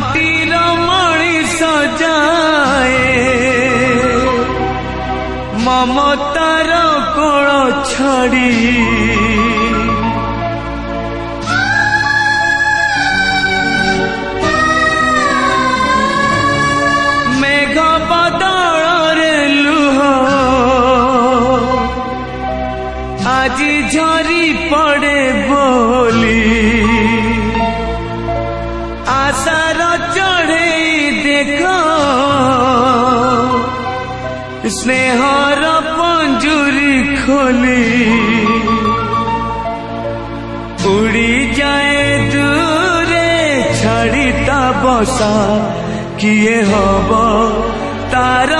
माटीर मणिष जाए ममतार कोल छाड़ी मेघ बदल रे लुह आज झरी पड़े बोली आशार चढ़े देख स्नेहर पंजुरी खोली उड़ी जाए दूरे छाड़ी ता बसा किए हब तार